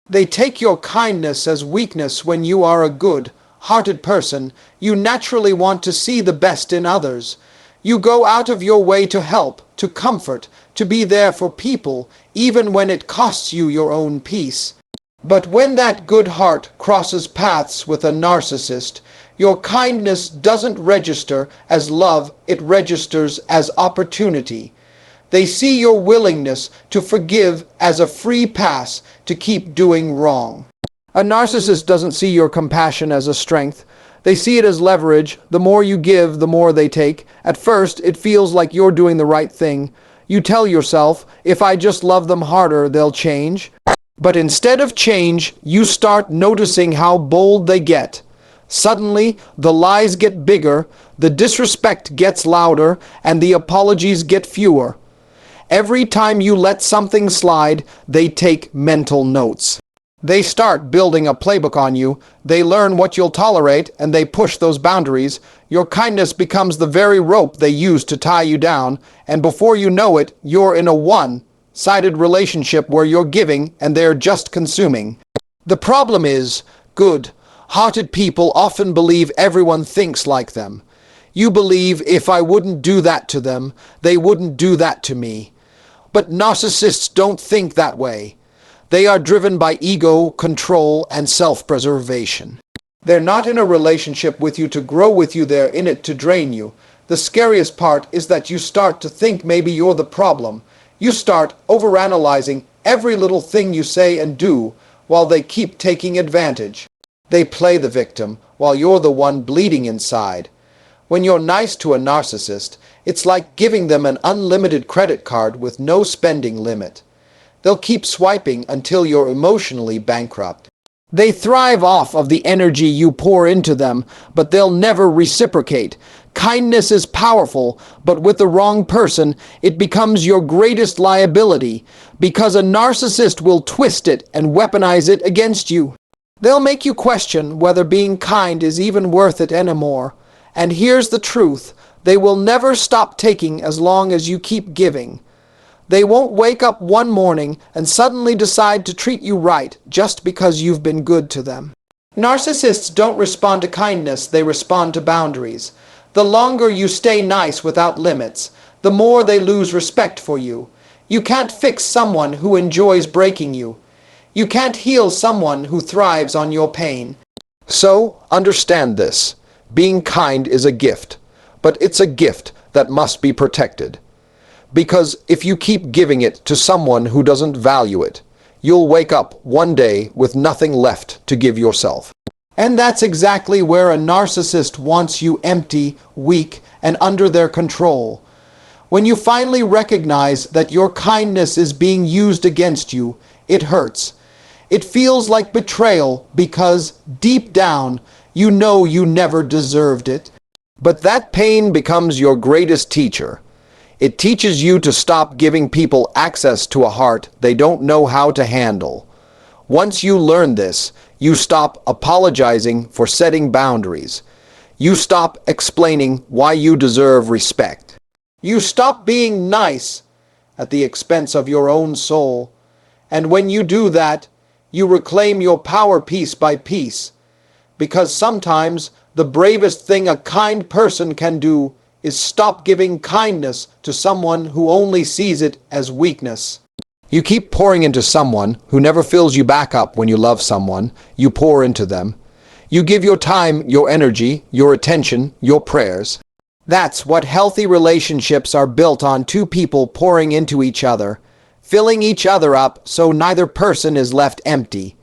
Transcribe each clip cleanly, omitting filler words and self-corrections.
They take your kindness as weakness. When you are a good-hearted person, you naturally want to see the best in others. You go out of your way to help, to comfort, to be there for people, even when it costs you your own peace. But when that good heart crosses paths with a narcissist, your kindness doesn't register as love, it registers as opportunity. They see your willingness to forgive as a free pass to keep doing wrong. A narcissist doesn't see your compassion as a strength. They see it as leverage. The more you give, the more they take. At first, it feels like you're doing the right thing. You tell yourself, if I just love them harder, they'll change. But instead of change, you start noticing how bold they get. Suddenly, the lies get bigger, the disrespect gets louder, and the apologies get fewer. Every time you let something slide, they take mental notes. They start building a playbook on you. They learn what you'll tolerate, and they push those boundaries. Your kindness becomes the very rope they use to tie you down, and before you know it, you're in a one-sided relationship where you're giving and they're just consuming. The problem is, good-hearted people often believe everyone thinks like them. You believe if I wouldn't do that to them, they wouldn't do that to me. But narcissists don't think that way. They are driven by ego, control, and self-preservation. They're not in a relationship with you to grow with you, they're in it to drain you. The scariest part is that you start to think maybe you're the problem. You start overanalyzing every little thing you say and do while they keep taking advantage. They play the victim while you're the one bleeding inside. When you're nice to a narcissist, it's like giving them an unlimited credit card with no spending limit. They'll keep swiping until you're emotionally bankrupt. They thrive off of the energy you pour into them, but they'll never reciprocate. Kindness is powerful, but with the wrong person, it becomes your greatest liability, because a narcissist will twist it and weaponize it against you. They'll make you question whether being kind is even worth it anymore. And here's the truth, they will never stop taking as long as you keep giving. They won't wake up one morning and suddenly decide to treat you right just because you've been good to them. Narcissists don't respond to kindness, they respond to boundaries. The longer you stay nice without limits, the more they lose respect for you. You can't fix someone who enjoys breaking you. You can't heal someone who thrives on your pain. So, understand this. Being kind is a gift, but it's a gift that must be protected. Because if you keep giving it to someone who doesn't value it, you'll wake up one day with nothing left to give yourself. And that's exactly where a narcissist wants you: empty, weak, and under their control. When you finally recognize that your kindness is being used against you, it hurts. It feels like betrayal because, deep down, you know you never deserved it. But that pain becomes your greatest teacher. It teaches you to stop giving people access to a heart they don't know how to handle. Once you learn this, you stop apologizing for setting boundaries. You stop explaining why you deserve respect. You stop being nice at the expense of your own soul. And when you do that, you reclaim your power piece by piece. Because sometimes the bravest thing a kind person can do is stop giving kindness to someone who only sees it as weakness. You keep pouring into someone who never fills you back up. When you love someone, you pour into them. You give your time, your energy, your attention, your prayers. That's what healthy relationships are built on: two people pouring into each other, filling each other up so neither person is left empty.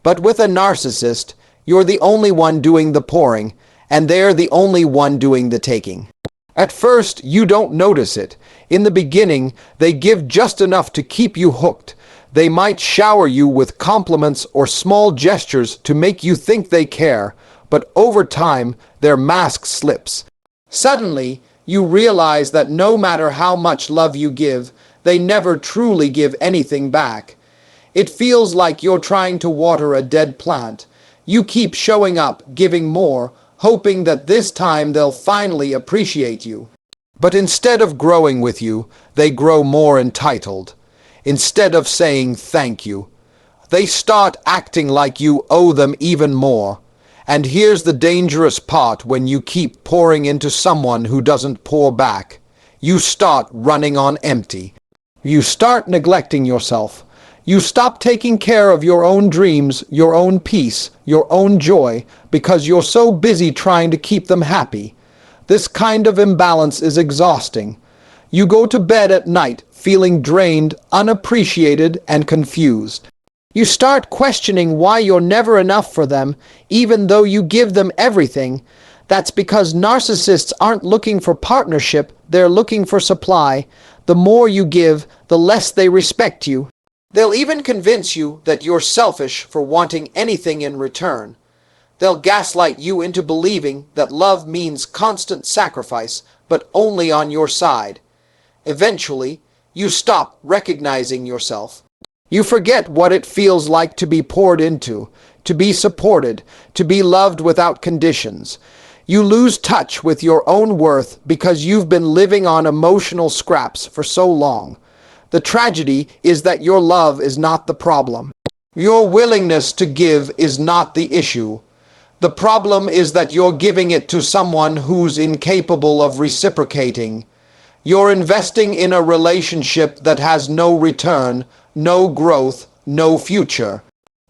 But with a narcissist, you're the only one doing the pouring, and they're the only one doing the taking. At first, you don't notice it. In the beginning, they give just enough to keep you hooked. They might shower you with compliments or small gestures to make you think they care, but over time, their mask slips. Suddenly, you realize that no matter how much love you give, they never truly give anything back. It feels like you're trying to water a dead plant. You keep showing up, giving more, hoping that this time they'll finally appreciate you. But instead of growing with you, they grow more entitled. Instead of saying thank you, They start acting like you owe them even more. And here's the dangerous part: when you keep pouring into someone who doesn't pour back, you start running on empty. You start neglecting yourself. You stop taking care of your own dreams, your own peace, your own joy, because you're so busy trying to keep them happy. This kind of imbalance is exhausting. You go to bed at night feeling drained, unappreciated, and confused. You start questioning why you're never enough for them, even though you give them everything. That's because narcissists aren't looking for partnership, they're looking for supply. The more you give, the less they respect you. They'll even convince you that you're selfish for wanting anything in return. They'll gaslight you into believing that love means constant sacrifice, but only on your side. Eventually, you stop recognizing yourself. You forget what it feels like to be poured into, to be supported, to be loved without conditions. You lose touch with your own worth because you've been living on emotional scraps for so long. The tragedy is that your love is not the problem. Your willingness to give is not the issue. The problem is that you're giving it to someone who's incapable of reciprocating. You're investing in a relationship that has no return, no growth, no future.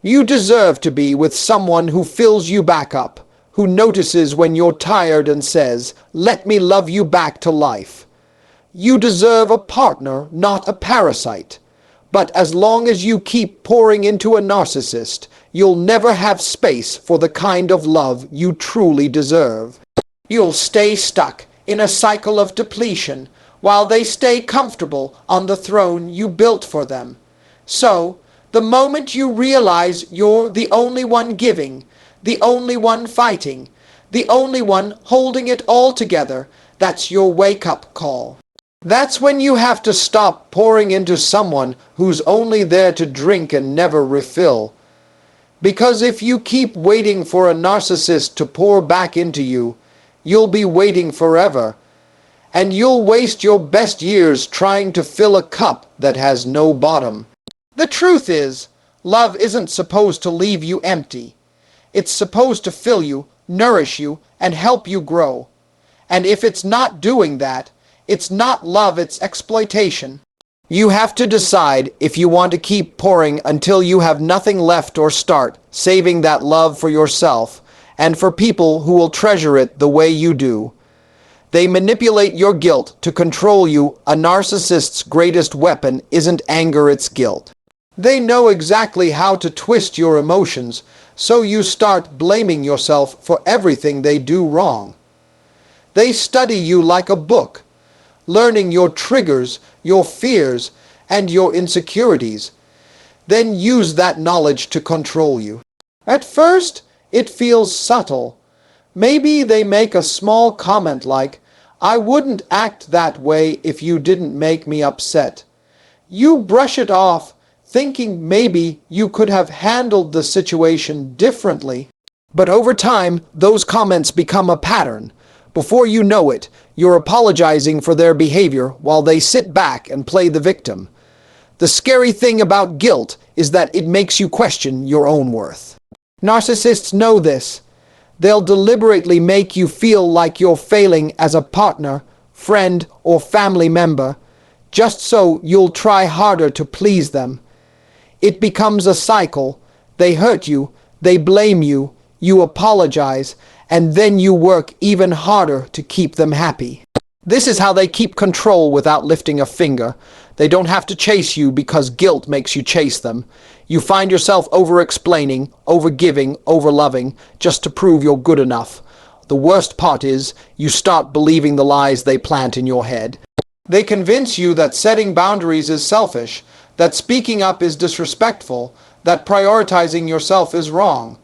You deserve to be with someone who fills you back up, who notices when you're tired and says, "Let me love you back to life." You deserve a partner, not a parasite. But as long as you keep pouring into a narcissist, you'll never have space for the kind of love you truly deserve. You'll stay stuck in a cycle of depletion while they stay comfortable on the throne you built for them. So, the moment you realize you're the only one giving, the only one fighting, the only one holding it all together, that's your wake-up call. That's when you have to stop pouring into someone who's only there to drink and never refill. Because if you keep waiting for a narcissist to pour back into you, you'll be waiting forever. And you'll waste your best years trying to fill a cup that has no bottom. The truth is, love isn't supposed to leave you empty. It's supposed to fill you, nourish you, and help you grow. And if it's not doing that, it's not love, it's exploitation. You have to decide if you want to keep pouring until you have nothing left, or start saving that love for yourself and for people who will treasure it the way you do. They manipulate your guilt to control you. A narcissist's greatest weapon isn't anger, it's guilt. They know exactly how to twist your emotions, so you start blaming yourself for everything they do wrong. They study you like a book, learning your triggers, your fears, and your insecurities, then use that knowledge to control you. At first, it feels subtle. Maybe they make a small comment like, "I wouldn't act that way if you didn't make me upset." You brush it off, thinking maybe you could have handled the situation differently. But over time, those comments become a pattern. Before you know it, you're apologizing for their behavior while they sit back and play the victim. The scary thing about guilt is that it makes you question your own worth. Narcissists know this. They'll deliberately make you feel like you're failing as a partner, friend, or family member, just so you'll try harder to please them. It becomes a cycle. They hurt you, they blame you, you apologize, and then you work even harder to keep them happy. This is how they keep control without lifting a finger. They don't have to chase you because guilt makes you chase them. You find yourself over-explaining, over-giving, over-loving, just to prove you're good enough. The worst part is, you start believing the lies they plant in your head. They convince you that setting boundaries is selfish, that speaking up is disrespectful, that prioritizing yourself is wrong.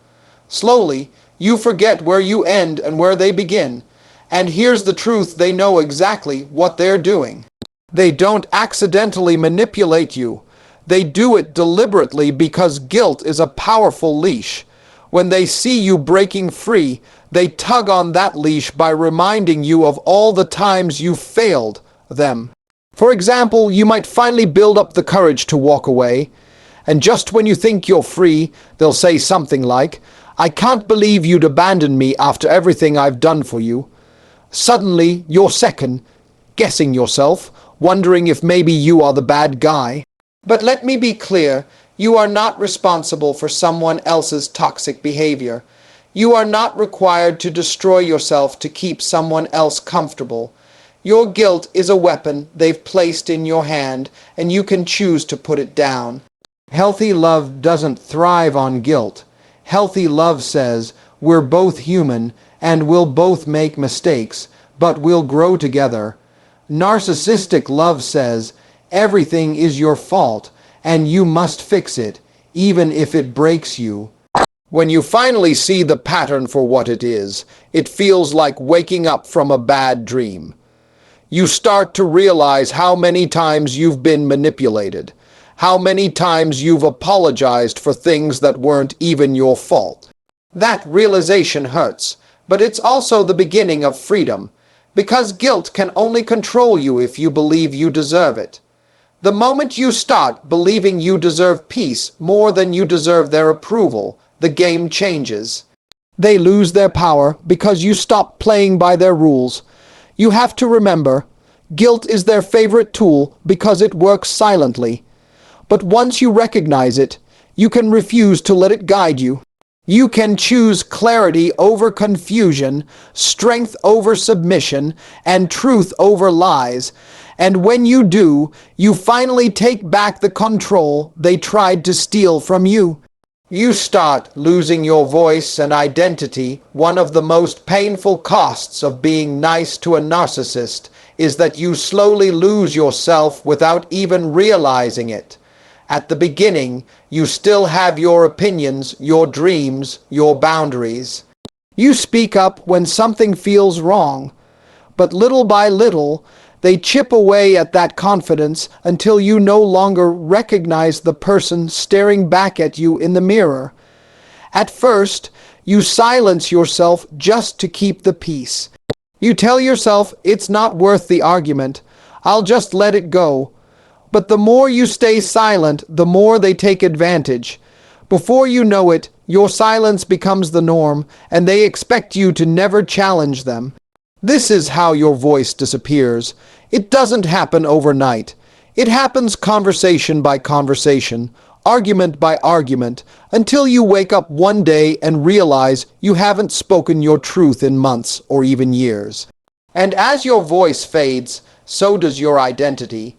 Slowly, you forget where you end and where they begin. And here's the truth: they know exactly what they're doing. They don't accidentally manipulate you. They do it deliberately because guilt is a powerful leash. When they see you breaking free, they tug on that leash by reminding you of all the times you failed them. For example, you might finally build up the courage to walk away, And just when you think you're free, they'll say something like, "I can't believe you'd abandon me after everything I've done for you." Suddenly, you're second, guessing yourself, wondering if maybe you are the bad guy. But let me be clear, you are not responsible for someone else's toxic behavior. You are not required to destroy yourself to keep someone else comfortable. Your guilt is a weapon they've placed in your hand, and you can choose to put it down. Healthy love doesn't thrive on guilt. Healthy love says, we're both human, and we'll both make mistakes, but we'll grow together. Narcissistic love says, everything is your fault, and you must fix it, even if it breaks you. When you finally see the pattern for what it is, it feels like waking up from a bad dream. You start to realize how many times you've been manipulated, how many times you've apologized for things that weren't even your fault. That realization hurts, but it's also the beginning of freedom, because guilt can only control you if you believe you deserve it. The moment you start believing you deserve peace more than you deserve their approval, the game changes. They lose their power because you stop playing by their rules. You have to remember, guilt is their favorite tool because it works silently. But once you recognize it, you can refuse to let it guide you. You can choose clarity over confusion, strength over submission, and truth over lies. And when you do, you finally take back the control they tried to steal from you. You start losing your voice and identity. One of the most painful costs of being nice to a narcissist is that you slowly lose yourself without even realizing it. At the beginning, you still have your opinions, your dreams, your boundaries. You speak up when something feels wrong, but little by little, they chip away at that confidence until you no longer recognize the person staring back at you in the mirror. At first, you silence yourself just to keep the peace. You tell yourself it's not worth the argument. I'll just let it go. But the more you stay silent, the more they take advantage. Before you know it, your silence becomes the norm, and they expect you to never challenge them. This is how your voice disappears. It doesn't happen overnight. It happens conversation by conversation, argument by argument, until you wake up one day and realize you haven't spoken your truth in months or even years. And as your voice fades, so does your identity.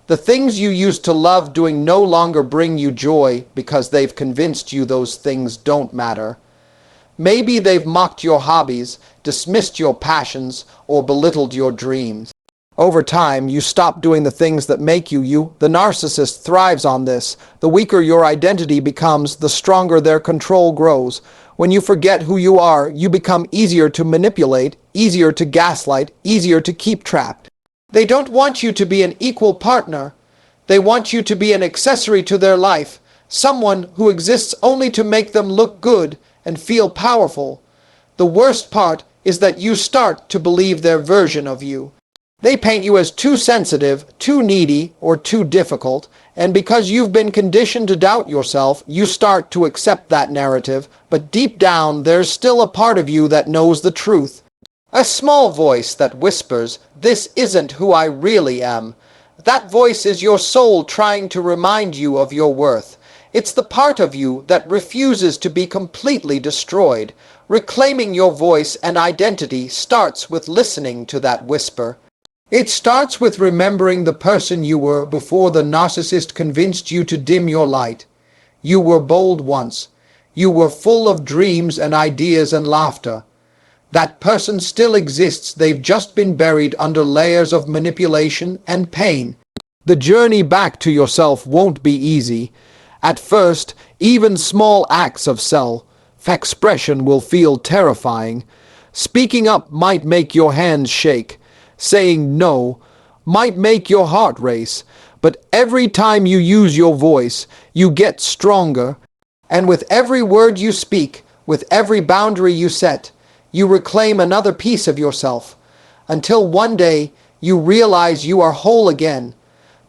The things you used to love doing no longer bring you joy because they've convinced you those things don't matter. Maybe they've mocked your hobbies, dismissed your passions, or belittled your dreams. Over time, you stop doing the things that make you you. The narcissist thrives on this. The weaker your identity becomes, the stronger their control grows. When you forget who you are, you become easier to manipulate, easier to gaslight, easier to keep trapped. They don't want you to be an equal partner. They want you to be an accessory to their life, someone who exists only to make them look good and feel powerful. The worst part is that you start to believe their version of you. They paint you as too sensitive, too needy, or too difficult, and because you've been conditioned to doubt yourself, you start to accept that narrative, but deep down there's still a part of you that knows the truth. A small voice that whispers, "This isn't who I really am." That voice is your soul trying to remind you of your worth. It's the part of you that refuses to be completely destroyed. Reclaiming your voice and identity starts with listening to that whisper. It starts with remembering the person you were before the narcissist convinced you to dim your light. You were bold once. You were full of dreams and ideas and laughter. That person still exists. They've just been buried under layers of manipulation and pain. The journey back to yourself won't be easy. At first, even small acts of self-expression will feel terrifying. Speaking up might make your hands shake. Saying no might make your heart race. But every time you use your voice, you get stronger. And with every word you speak, with every boundary you set, you reclaim another piece of yourself, until one day you realize you are whole again.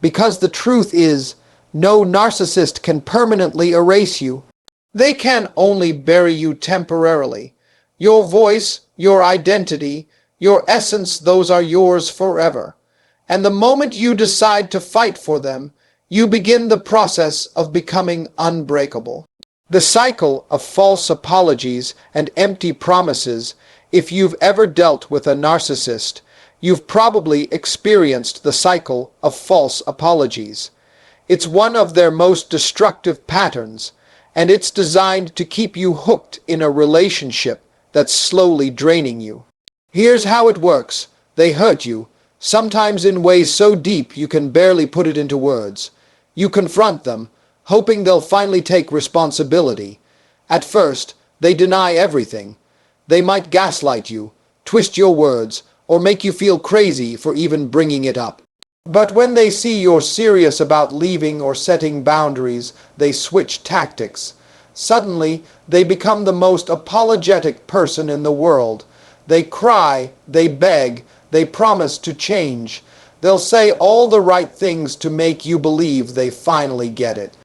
Because the truth is, No narcissist can permanently erase you. They can only bury you temporarily. Your voice, your identity, your essence, those are yours forever. And the moment you decide to fight for them, you begin the process of becoming unbreakable. The cycle of false apologies and empty promises. If you've ever dealt with a narcissist, you've probably experienced the cycle of false apologies. It's one of their most destructive patterns, and it's designed to keep you hooked in a relationship that's slowly draining you. Here's how it works. They hurt you, sometimes in ways so deep you can barely put it into words. You confront them, hoping they'll finally take responsibility. At first, they deny everything. They might gaslight you, twist your words, or make you feel crazy for even bringing it up. But when they see you're serious about leaving or setting boundaries, they switch tactics. Suddenly, they become the most apologetic person in the world. They cry, they beg, they promise to change. They'll say all the right things to make you believe they finally get it.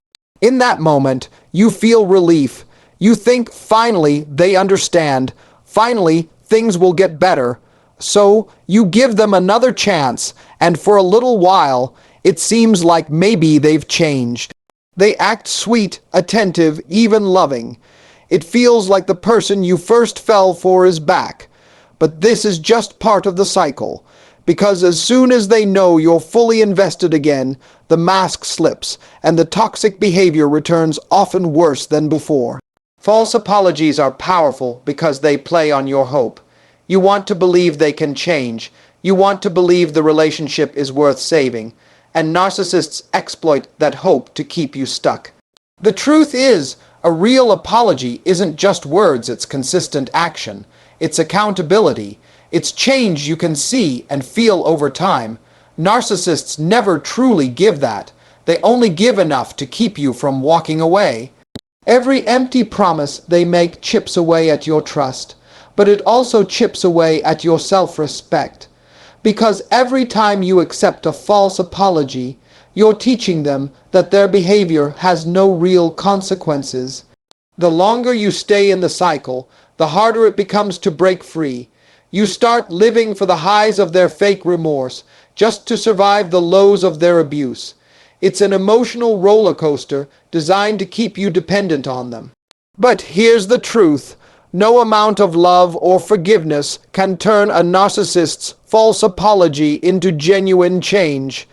In that moment, you feel relief. You think finally they understand. Finally, things will get better. So you give them another chance, and for a little while, it seems like maybe they've changed. They act sweet, attentive, even loving. It feels like the person you first fell for is back. But this is just part of the cycle, because as soon as they know you're fully invested again, the mask slips, and the toxic behavior returns, often worse than before. False apologies are powerful because they play on your hope. You want to believe they can change. You want to believe the relationship is worth saving. And narcissists exploit that hope to keep you stuck. The truth is, a real apology isn't just words, it's consistent action. It's accountability. It's change you can see and feel over time. Narcissists never truly give that. They only give enough to keep you from walking away. Every empty promise they make chips away at your trust. But it also chips away at your self-respect. Because every time you accept a false apology, you're teaching them that their behavior has no real consequences. The longer you stay in the cycle, the harder it becomes to break free. You start living for the highs of their fake remorse, just to survive the lows of their abuse. It's an emotional roller coaster designed to keep you dependent on them. But here's the truth. No amount of love or forgiveness can turn a narcissist's false apology into genuine change.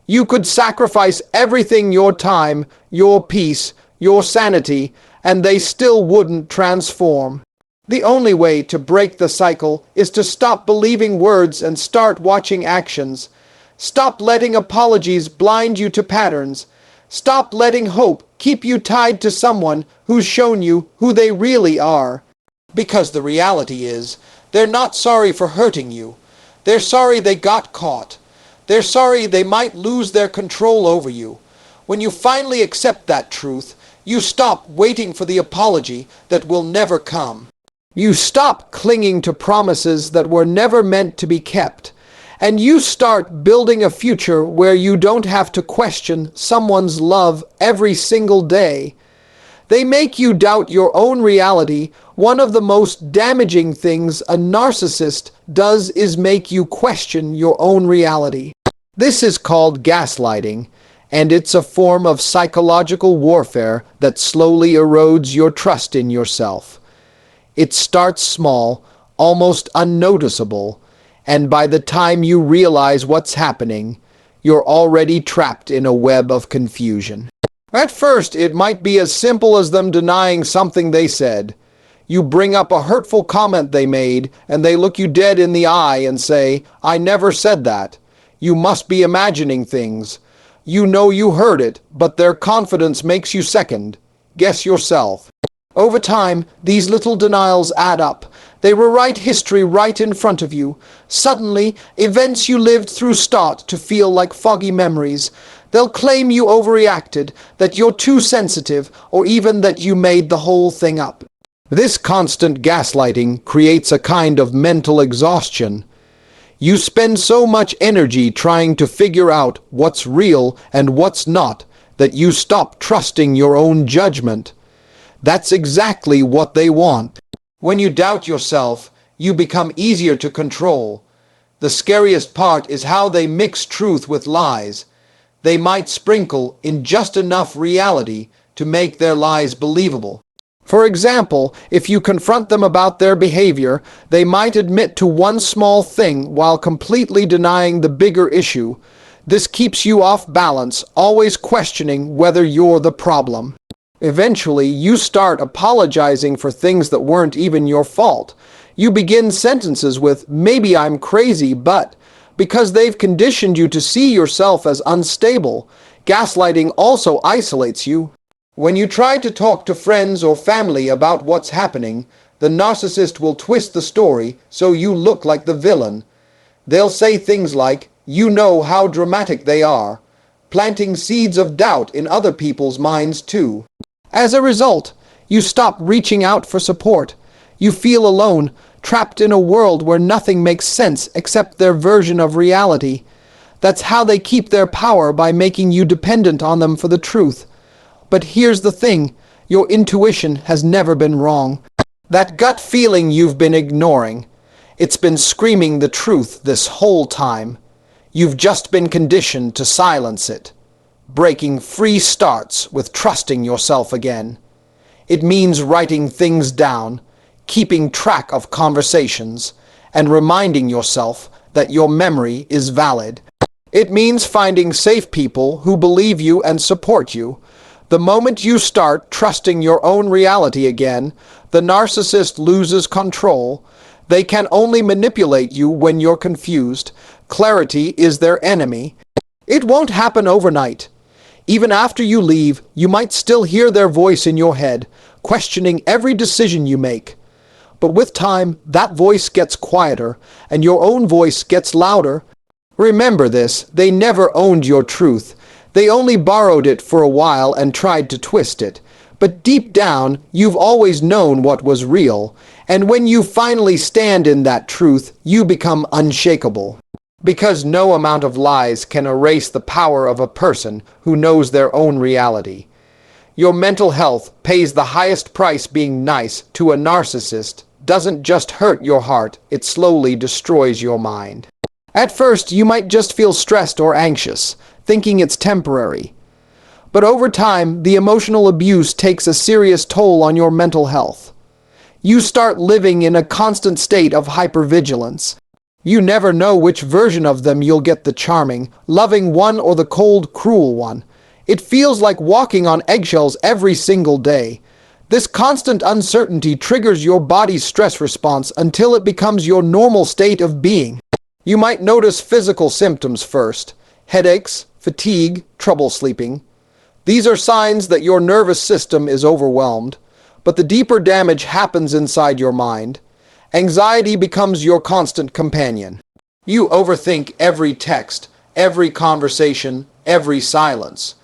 You could sacrifice everything, your time, your peace, your sanity, and they still wouldn't transform. The only way to break the cycle is to stop believing words and start watching actions. Stop letting apologies blind you to patterns. Stop letting hope keep you tied to someone who's shown you who they really are. Because the reality is, they're not sorry for hurting you. They're sorry they got caught. They're sorry they might lose their control over you. When you finally accept that truth, you stop waiting for the apology that will never come. You stop clinging to promises that were never meant to be kept. And you start building a future where you don't have to question someone's love every single day. They make you doubt your own reality. One of the most damaging things a narcissist does is make you question your own reality. This is called gaslighting, and it's a form of psychological warfare that slowly erodes your trust in yourself. It starts small, almost unnoticeable, and by the time you realize what's happening, you're already trapped in a web of confusion. At first, it might be as simple as them denying something they said. You bring up a hurtful comment they made, and they look you dead in the eye and say, "I never said that. You must be imagining things. You know you heard it, but their confidence makes you second. Guess yourself." Over time, these little denials add up. They rewrite history right in front of you. Suddenly, events you lived through start to feel like foggy memories. They'll claim you overreacted, that you're too sensitive, or even that you made the whole thing up. This constant gaslighting creates a kind of mental exhaustion. You spend so much energy trying to figure out what's real and what's not that you stop trusting your own judgment. That's exactly what they want. When you doubt yourself, you become easier to control. The scariest part is how they mix truth with lies. They might sprinkle in just enough reality to make their lies believable. For example, if you confront them about their behavior, they might admit to one small thing while completely denying the bigger issue. This keeps you off balance, always questioning whether you're the problem. Eventually, you start apologizing for things that weren't even your fault. You begin sentences with, "Maybe I'm crazy, but," because they've conditioned you to see yourself as unstable. Gaslighting also isolates you. When you try to talk to friends or family about what's happening, the narcissist will twist the story so you look like the villain. They'll say things like, "You know how dramatic they are," planting seeds of doubt in other people's minds too. As a result, you stop reaching out for support. You feel alone, trapped in a world where nothing makes sense except their version of reality. That's how they keep their power, by making you dependent on them for the truth. But here's the thing, your intuition has never been wrong. That gut feeling you've been ignoring, it's been screaming the truth this whole time. You've just been conditioned to silence it. Breaking free starts with trusting yourself again. It means writing things down, keeping track of conversations, and reminding yourself that your memory is valid. It means finding safe people who believe you and support you. The moment you start trusting your own reality again, the narcissist loses control. They can only manipulate you when you're confused. Clarity is their enemy. It won't happen overnight. Even after you leave, you might still hear their voice in your head, questioning every decision you make. But with time, that voice gets quieter, and your own voice gets louder. Remember this, they never owned your truth. They only borrowed it for a while and tried to twist it. But deep down, you've always known what was real. And when you finally stand in that truth, you become unshakable. Because no amount of lies can erase the power of a person who knows their own reality. Your mental health pays the highest price. Being nice to a narcissist doesn't just hurt your heart, it slowly destroys your mind. At first, you might just feel stressed or anxious, thinking it's temporary. But over time, the emotional abuse takes a serious toll on your mental health. You start living in a constant state of hypervigilance. You never know which version of them you'll get, the charming, loving one or the cold, cruel one. It feels like walking on eggshells every single day. This constant uncertainty triggers your body's stress response until it becomes your normal state of being. You might notice physical symptoms first: headaches, fatigue, trouble sleeping. These are signs that your nervous system is overwhelmed. But the deeper damage happens inside your mind. Anxiety becomes your constant companion. You overthink every text, every conversation, every silence.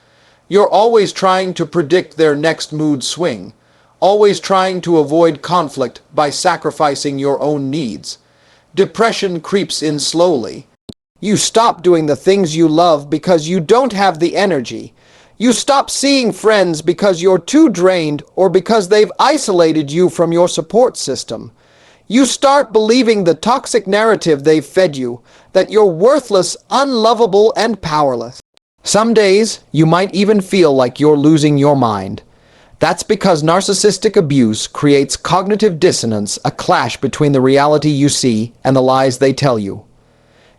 You're always trying to predict their next mood swing, always trying to avoid conflict by sacrificing your own needs. Depression creeps in slowly. You stop doing the things you love because you don't have the energy. You stop seeing friends because you're too drained or because they've isolated you from your support system. You start believing the toxic narrative they've fed you, that you're worthless, unlovable, and powerless. Some days, you might even feel like you're losing your mind. That's because narcissistic abuse creates cognitive dissonance, a clash between the reality you see and the lies they tell you.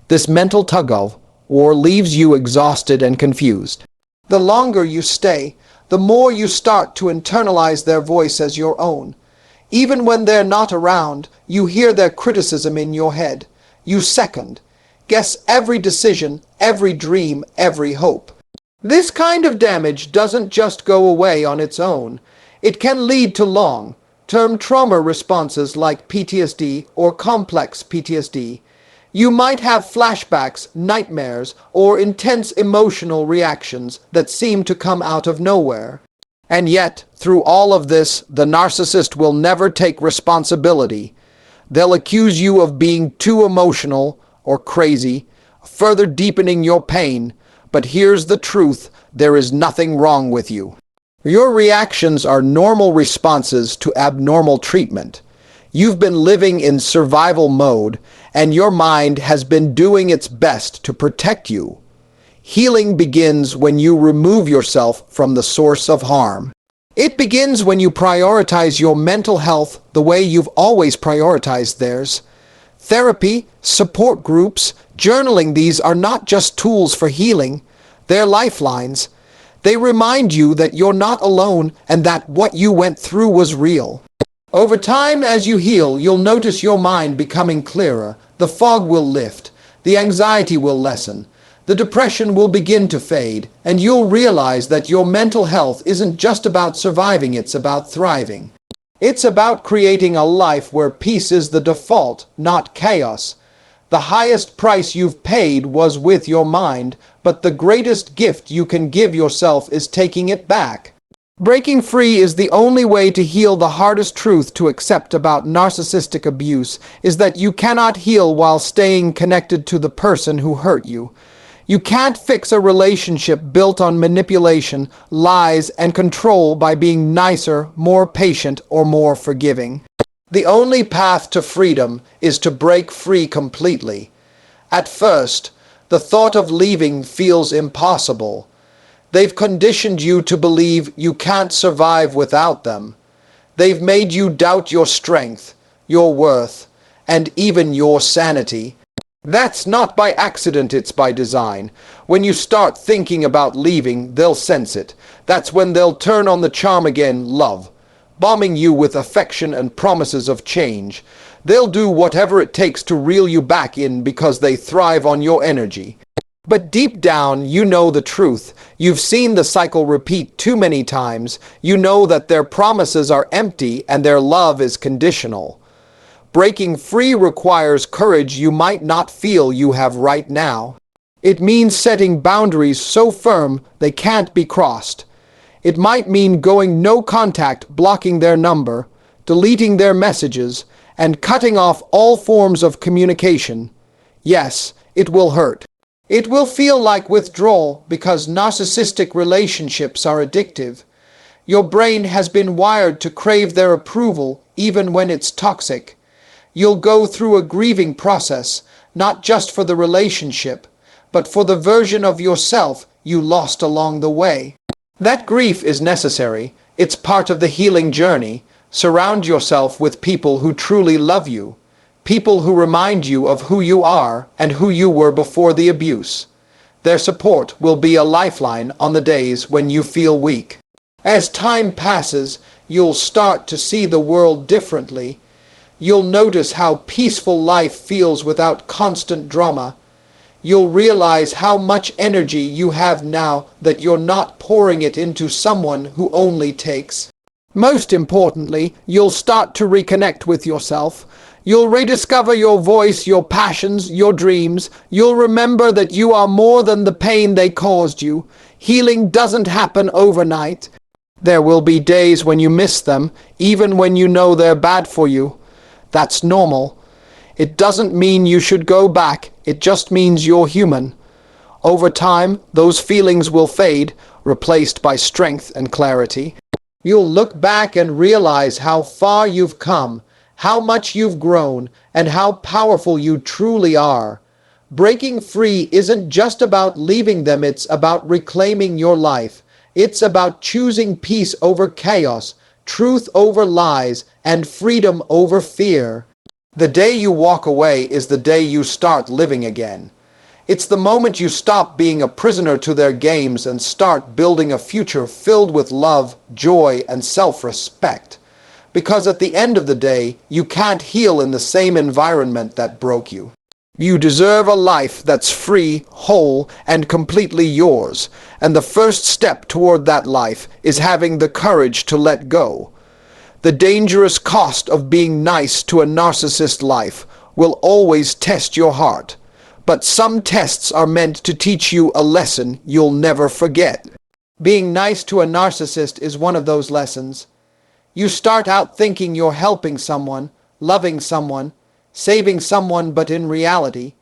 This mental tug-of-war leaves you exhausted and confused. The longer you stay, the more you start to internalize their voice as your own. Even when they're not around, you hear their criticism in your head. You second, guess every decision, every dream, every hope. This kind of damage doesn't just go away on its own. It can lead to long-term trauma responses like PTSD or complex PTSD. You might have flashbacks, nightmares, or intense emotional reactions that seem to come out of nowhere. And yet, through all of this, the narcissist will never take responsibility. They'll accuse you of being too emotional or crazy, further deepening your pain. But here's the truth, there is nothing wrong with you. Your reactions are normal responses to abnormal treatment. You've been living in survival mode, and your mind has been doing its best to protect you. Healing begins when you remove yourself from the source of harm. It begins when you prioritize your mental health the way you've always prioritized theirs. Therapy, support groups, journaling, these are not just tools for healing, they're lifelines. They remind you that you're not alone and that what you went through was real. Over time, as you heal, you'll notice your mind becoming clearer. The fog will lift, the anxiety will lessen, the depression will begin to fade, and you'll realize that your mental health isn't just about surviving, it's about thriving. It's about creating a life where peace is the default, not chaos. The highest price you've paid was with your mind, but the greatest gift you can give yourself is taking it back. Breaking free is the only way to heal. The hardest truth to accept about narcissistic abuse is that you cannot heal while staying connected to the person who hurt you. You can't fix a relationship built on manipulation, lies, and control by being nicer, more patient, or more forgiving. The only path to freedom is to break free completely. At first, the thought of leaving feels impossible. They've conditioned you to believe you can't survive without them. They've made you doubt your strength, your worth, and even your sanity. That's not by accident, it's by design. When you start thinking about leaving, they'll sense it. That's when they'll turn on the charm again, love, bombing you with affection and promises of change. They'll do whatever it takes to reel you back in because they thrive on your energy. But deep down, you know the truth. You've seen the cycle repeat too many times. You know that their promises are empty and their love is conditional. Breaking free requires courage you might not feel you have right now. It means setting boundaries so firm they can't be crossed. It might mean going no contact, blocking their number, deleting their messages, and cutting off all forms of communication. Yes, it will hurt. It will feel like withdrawal because narcissistic relationships are addictive. Your brain has been wired to crave their approval even when it's toxic. You'll go through a grieving process, not just for the relationship, but for the version of yourself you lost along the way. That grief is necessary. It's part of the healing journey. Surround yourself with people who truly love you, people who remind you of who you are and who you were before the abuse. Their support will be a lifeline on the days when you feel weak. As time passes, you'll start to see the world differently. You'll notice how peaceful life feels without constant drama. You'll realize how much energy you have now that you're not pouring it into someone who only takes. Most importantly, you'll start to reconnect with yourself. You'll rediscover your voice, your passions, your dreams. You'll remember that you are more than the pain they caused you. Healing doesn't happen overnight. There will be days when you miss them, even when you know they're bad for you. That's normal. It doesn't mean you should go back. It just means you're human. Over time, those feelings will fade, replaced by strength and clarity. You'll look back and realize how far you've come, how much you've grown, and how powerful you truly are. Breaking free isn't just about leaving them, it's about reclaiming your life. It's about choosing peace over chaos, truth over lies, and freedom over fear. The day you walk away is the day you start living again. It's the moment you stop being a prisoner to their games and start building a future filled with love, joy, and self-respect. Because at the end of the day, you can't heal in the same environment that broke you. You deserve a life that's free, whole, and completely yours. And the first step toward that life is having the courage to let go. The dangerous cost of being nice to a narcissist life will always test your heart. But some tests are meant to teach you a lesson you'll never forget. Being nice to a narcissist is one of those lessons. You start out thinking you're helping someone, loving someone, saving someone, but in reality,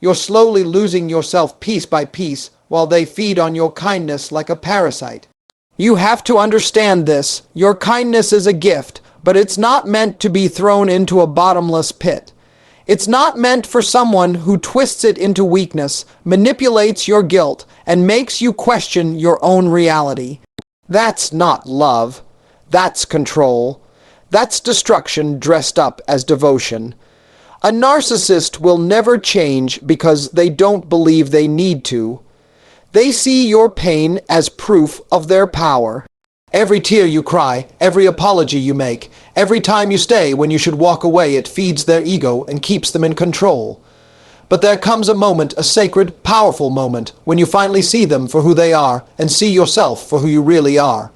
you're slowly losing yourself piece by piece, while they feed on your kindness like a parasite. You have to understand this. Your kindness is a gift, but it's not meant to be thrown into a bottomless pit. It's not meant for someone who twists it into weakness, manipulates your guilt, and makes you question your own reality. That's not love. That's control. That's destruction dressed up as devotion. A narcissist will never change because they don't believe they need to. They see your pain as proof of their power. Every tear you cry, every apology you make, every time you stay when you should walk away, it feeds their ego and keeps them in control. But there comes a moment, a sacred, powerful moment, when you finally see them for who they are and see yourself for who you really are.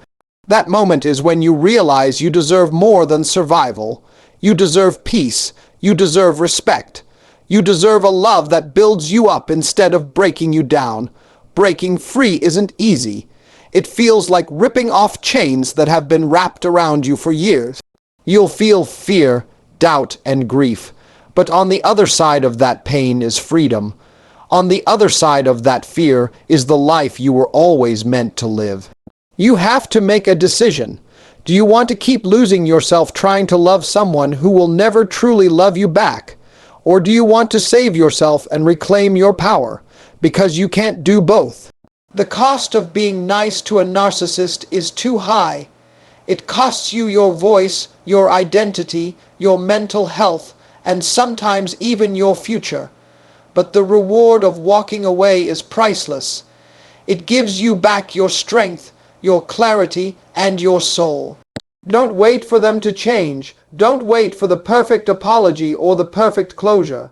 That moment is when you realize you deserve more than survival. You deserve peace. You deserve respect. You deserve a love that builds you up instead of breaking you down. Breaking free isn't easy. It feels like ripping off chains that have been wrapped around you for years. You'll feel fear, doubt, and grief. But on the other side of that pain is freedom. On the other side of that fear is the life you were always meant to live. You have to make a decision. Do you want to keep losing yourself trying to love someone who will never truly love you back? Or do you want to save yourself and reclaim your power? Because you can't do both. The cost of being nice to a narcissist is too high. It costs you your voice, your identity, your mental health, and sometimes even your future. But the reward of walking away is priceless. It gives you back your strength, your clarity, and your soul. Don't wait for them to change. Don't wait for the perfect apology or the perfect closure.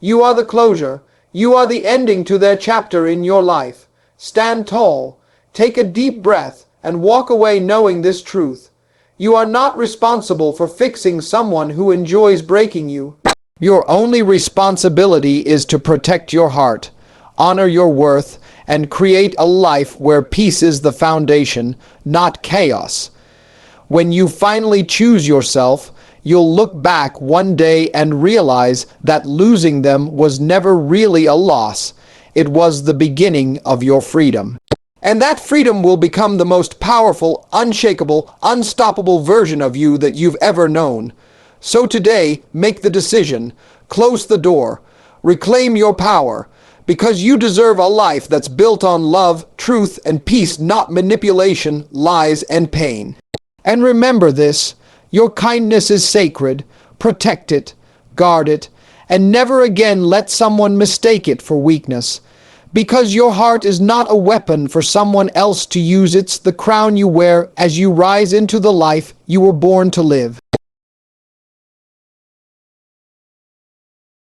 You are the closure. You are the ending to their chapter in your life. Stand tall. Take a deep breath and walk away knowing this truth. You are not responsible for fixing someone who enjoys breaking you. Your only responsibility is to protect your heart, honor your worth, and create a life where peace is the foundation, not chaos. When you finally choose yourself, you'll look back one day and realize that losing them was never really a loss. It was the beginning of your freedom. And that freedom will become the most powerful, unshakable, unstoppable version of you that you've ever known. So today, make the decision. Close the door. Reclaim your power. Because you deserve a life that's built on love, truth, and peace, not manipulation, lies, and pain. And remember this, your kindness is sacred. Protect it, guard it, and never again let someone mistake it for weakness. Because your heart is not a weapon for someone else to use. It's the crown you wear as you rise into the life you were born to live.